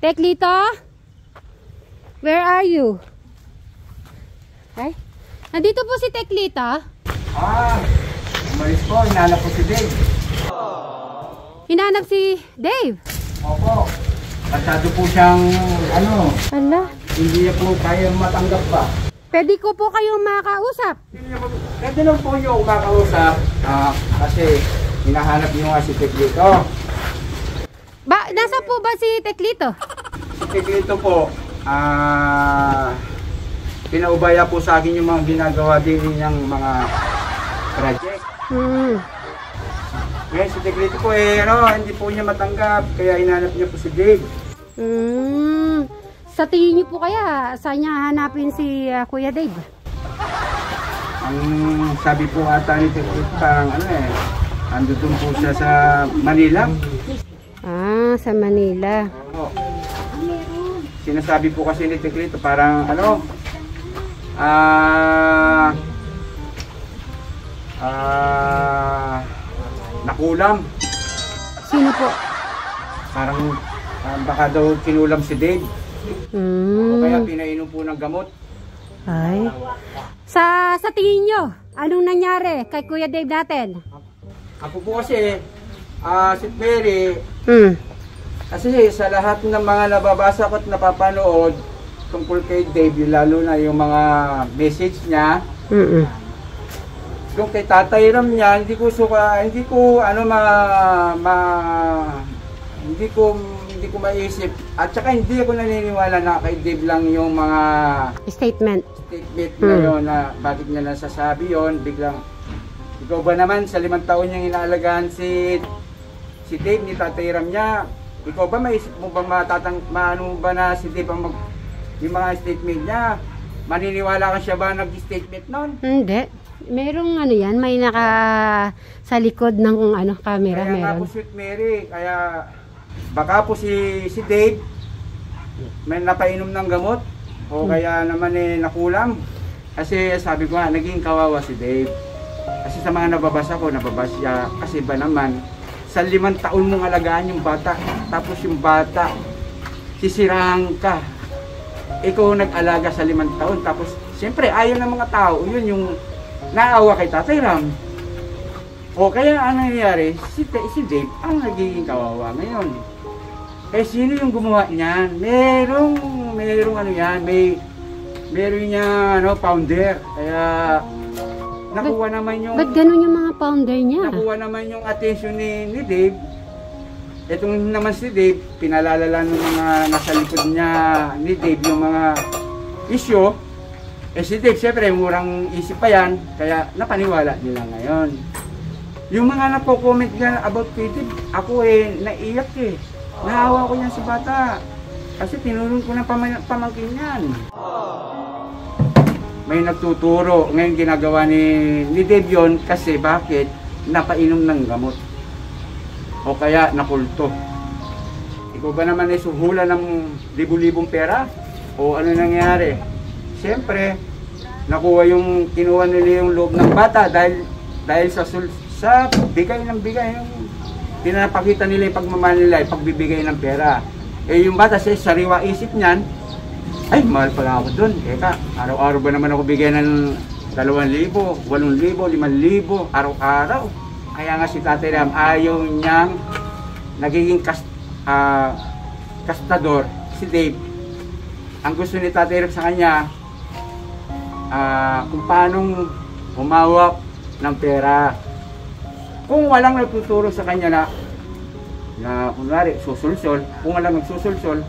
Teklito? Where are you? Ay, nandito po si Teklito. Umalis po. Hinanap po si Dave. Hinanap si Dave? Opo. Masyado po siyang, Ala. hindi niya po kaya matanggap pa. Pwede ko po kayong makausap. Pwede lang po niyo kumakausap. Kasi hinahanap niyo nga si Teklito. Nasa po ba si Teklito? Si Teklito po, pinaubaya po sa akin yung mga ginagawa din niyang mga project. Ngayon si Teklito po hindi po niya matanggap, kaya hinanap niya po si Dave. Sa tingin niyo po kaya, saan niya hanapin si Kuya Dave? Ang sabi po ata ni Teklito, parang andun po siya sa Manila. Sa Manila. Oo. Sinasabi po kasi ni Teklito, parang nakulam. Sino po? Parang baka daw kinulam si Dave. O kaya pinainom po ng gamot. Ay. Sa tingin nyo, anong nangyari kay Kuya Dave natin? Ako po kasi, si Mary, kasi sa lahat ng mga nababasa ko at napapanood tungkol kay Dave, lalo na yung mga message niya, yung kay Tatay Ram niya, hindi ko maisip, at saka hindi ako naniniwala na kay Dave lang yung mga Statement na yun, na bakit niya nasasabi yun, biglang, ikaw ba naman sa 5 taon niyang inaalagaan si Dave, ni Tatay Ram niya, ikaw ba maisip mo ba maano ba na si Dave ang yung mga statement niya, maniniwala ka siya ba nag-statement nun? Hindi. Merong yan, may naka sa likod ng camera. Kaya meron. Nga po Sweet Mary, kaya baka po si Dave may napainom ng gamot o kaya naman nakulam. Kasi sabi ko nga, naging kawawa si Dave. Kasi sa mga nababasa siya, kasi ba naman sa 5 taon mong alagaan yung bata, tapos yung bata sisirang ka. Ikaw nag-alaga sa 5 taon, tapos siyempre ayaw ng mga tao, yun yung naawa kay Tatay Ram. O kaya ano nangyayari, si Dave ang nagiging kawawa ngayon. Eh sino yung gumawa niyan? Merong meron niya founder. Kaya nakuha naman yung... Ba't ganun yung mga founder niya? Nakuha naman yung attention ni Dave. Itong naman si Dave, pinalalala ng mga nasa likod niya ni Dave yung mga issue. Eh si Dave, siyempre, murang isip pa yan, kaya napaniwala nila ngayon. Yung mga napo-comment nga about kay Dave, ako naiyak Nahawa ko yan sa bata. Kasi tinulong ko ng pamangkin yan. May nagtuturo. Ngayon ginagawa ni Dave yun kasi bakit? Napainom ng gamot. O kaya nakulto. Ikaw ba naman ay suhulan ng libu-libong pera? O ano nangyari? Siyempre, kinuha nila yung loob ng bata dahil sa bigay ng bigay. Pinapakita nila yung pagmamahal nila, yung pagbibigay ng pera. Yung bata sa sariwa isip niyan, ay, mahal pala ako dun. Araw-araw ba naman ako bigyan ng 2,000, 8,000, 5,000, araw-araw. Kaya nga si Tatay Ram, ayaw niyang nagiging kastador si Dave. Ang gusto ni Tatay Ram sa kanya, kung paanong humawak ng pera. Kung walang nagtuturo sa kanya na kunwari, susulsol, kung walang nagsusulsol,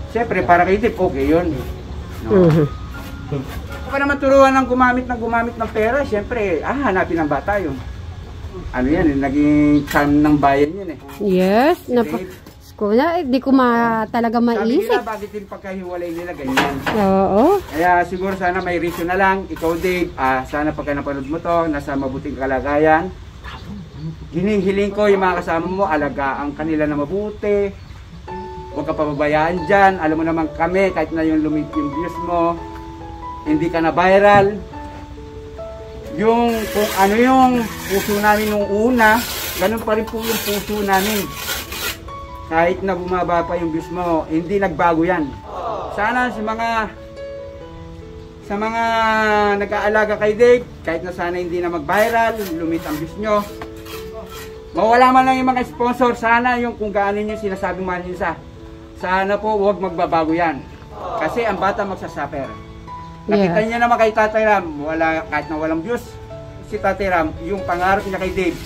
siyempre, para kay Dave, okay yun. No? Kung ka naman turuan ng gumamit ng pera, siyempre, hanapin ng bata yun. Ano yan, naging charm ng bayan yun Yes. Di ko talaga maisip. Sabi nila, bakit yung pagkahiwalay nila ganyan? Oo. Kaya siguro sana may reason na lang. Ikaw Dave, sana pagka napanood mo to, nasa mabuting kalagayan. Hinihiling ko yung mga kasama mo, alagaan kanila na mabuti. Huwag ka pababayaan dyan. Alam mo naman kami, kahit na yung lumit yung views mo, hindi ka na viral. Kung ano yung puso namin nung una, ganun pa rin po yung puso namin. kahit na bumaba pa yung views mo, hindi nagbago yan. Sana sa mga nag-aalaga kay Dave, kahit na sana hindi na mag-viral, lumit ang views nyo, mawala man lang yung mga sponsor, sana yung kung gaano nyo sinasabing malinsa, sana po huwag magbabago yan. Kasi ang bata magsasuffer. Nakita niya naman kay Tatay Ram, kahit na walang views, si Tatay Ram, yung pangarap niya kay Dave,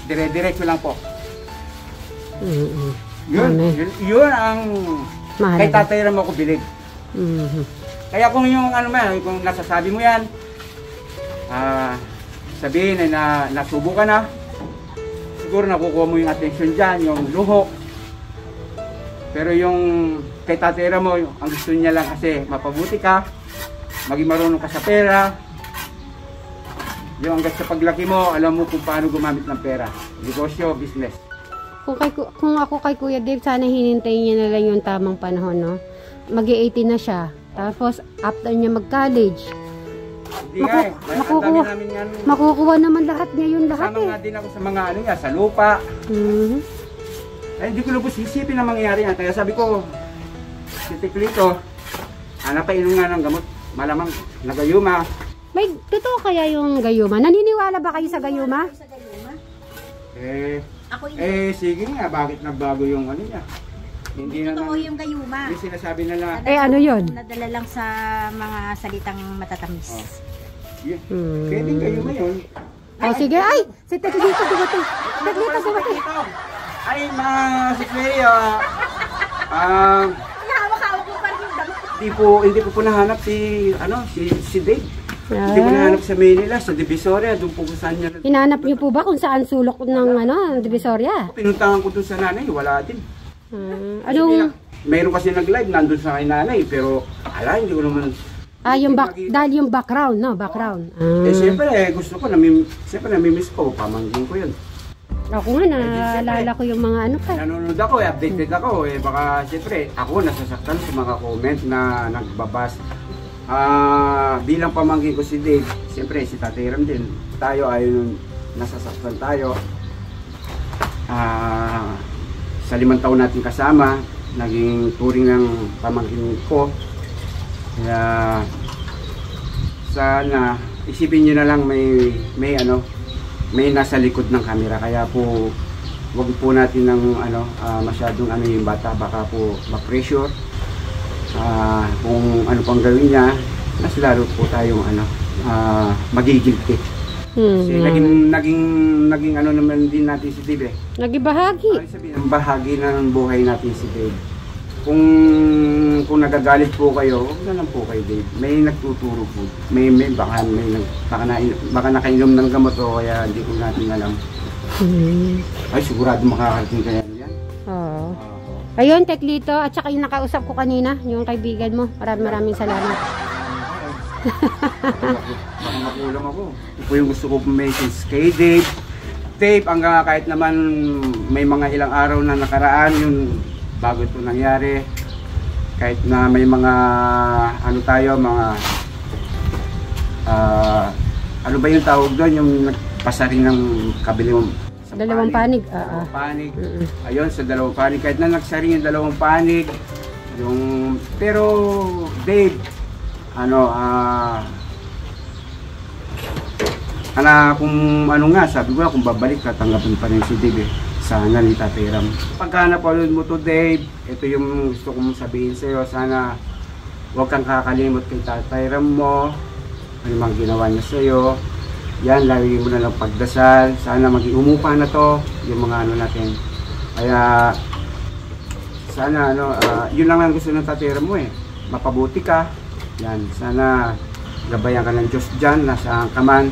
dire-diretso lang po. Yun ang mahalaga. Kay Tatay Ram ako bilig. Kaya kung yung kung nasasabi mo yan, sabihin na nasubo ka na, siguro nakukuha mo yung attention dyan, yung luho. Pero yung kay Tatay Ram mo, ang gusto niya lang kasi mapabuti ka, maging marunong ka sa pera. Yung hanggang sa paglaki mo, alam mo kung paano gumamit ng pera. Negosyo, business. Kung ako kay Kuya Dave, sana hinintayin niya na lang yung tamang panahon, no? Mag-18 na siya. Tapos, after niya mag-college, Hindi nga eh. makukuha naman lahat niya yun lahat Kasama nga din ako sa mga sa lupa. Ay, hindi ko lubos isipin na mangyayari yan. Kaya sabi ko, si Tiklito, napainom nga ng gamot. Malamang nagayuma. May totoo kaya yung gayuma? Naniniwala ba kayo sa gayuma? Sige nga, bakit nagbago yung niya? Hindi na totoo yung gayuma. Yung sinasabi nila. Ano yun? Nadala lang sa mga salitang matatamis. Pwedeng gayuma yun. Sige, ay! Si Teklito dumating. Teklito dumating. Ay, mga sikleyo. Hawak-hawak mo pa rin yung damit. Hindi po nahanap si Dave. Hindi ko nahanap sa Manila, sa Divisoria, doon po kung saan niya. Hinanap niyo po ba kung saan sulok ng Divisoria? Pinuntahan ko doon sa nanay, wala din. Mayroon kasi nag-live, nandun sa kay nanay, pero hindi ko naman. Dahil yung background, no? Background. Siyempre, gusto ko, siyempre namimiss ko, pamangkin ko yun. Ako nga, naalala ko yung mga Nanonood ako, updated ako, baka siyempre, ako nasasaktan sa mga comment na nagbabas. Bilang pamangkin ko si Dave, siyempre si Tatay Ram din, tayo ay nasasaktan tayo. Sa 5 taon natin kasama, naging turing ng pamangkin ko. Kaya sana isipin niyo na lang may nasa likod ng camera, kaya po wag po natin ng masyadong yung bata, baka po ma-pressure. Kung ano pang gawin niya, mas lalo po tayong magigilty. Kasi naging naman din natin si Dave. Naging bahagi. Bahagi na ng buhay natin si Dave. Kung nagagalit po kayo, huwag na lang po kay Dave. May nagtuturo po. Baka nakainom ng gamot o kaya hindi ko natin alam. Ay, sigurado makakarating kaya yan. Oo. Ayun, Teklito, at saka yung nakausap ko kanina, yung kaibigan mo. Maraming salamat. Baka makulang ako. Ito po yung gusto ko message kay Dave. Dave, kahit naman may mga ilang araw na nakaraan yung bago ito nangyari, kahit na may mga ano ba yung tawag doon, yung nagpasaring ng kabiling Dalawang panig. Panig. Ayun, sa dalawang panig, kahit na nagsaring yung dalawang panig, pero Dave, sabi ko kung babalik, tatanggapin pa rin si Dave sana ni Tatay Ram. Pagka napanood mo to, Dave, ito yung gusto kong sabihin sa'yo, sana huwag kang kakalimot kay Tatay Ram mo, ano mang ginawa niya sa'yo. Yan, lagi mo na lang pagdasal, sana maging umupa na to, yung mga natin. Kaya, sana yun lang ang gusto ng Tatay Ram mo mapabuti ka. Yan, sana gabayan ka ng Diyos dyan, nasaan ka man.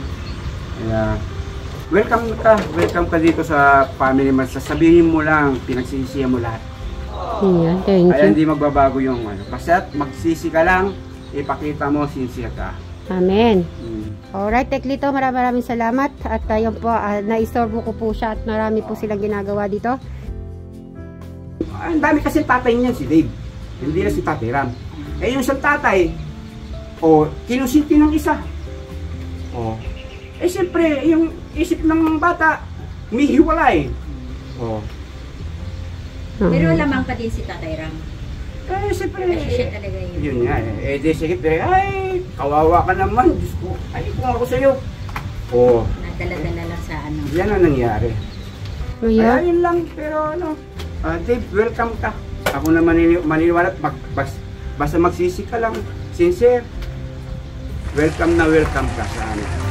Kaya, welcome ka dito sa family man. Sasabihin mo lang, pinagsisihan mo lahat. Yeah, thank you. Kaya hindi magbabago yung basta magsisi ka lang, ipakita mo sincere ka. Amen. Alright, Teklito, maraming salamat. At yun po, naistorbo ko po siya at marami po silang ginagawa dito. Ang dami kasi tatay niyan si Dave. Hindi na si Tatay Ram. Yung isang tatay, kinusinti ng isa. Siyempre, yung isip ng bata, may hiwalay. Oo. Pero lamang pa din si Tatay Ram. Eh, siyempre. Kasi siya talaga yun. Yun nga eh. Eh, di siyempre, ay, kawawa ka naman. Diyos ko, ay, kung ako sa'yo. Oh, Nadala-dala lang sa ano. yan ang nangyari. Kuya? Kaya yun lang, pero ano, Dave, welcome ka. Ako na maniniwala, basta magsisi ka lang, sincere. Welcome na welcome ka sa amin.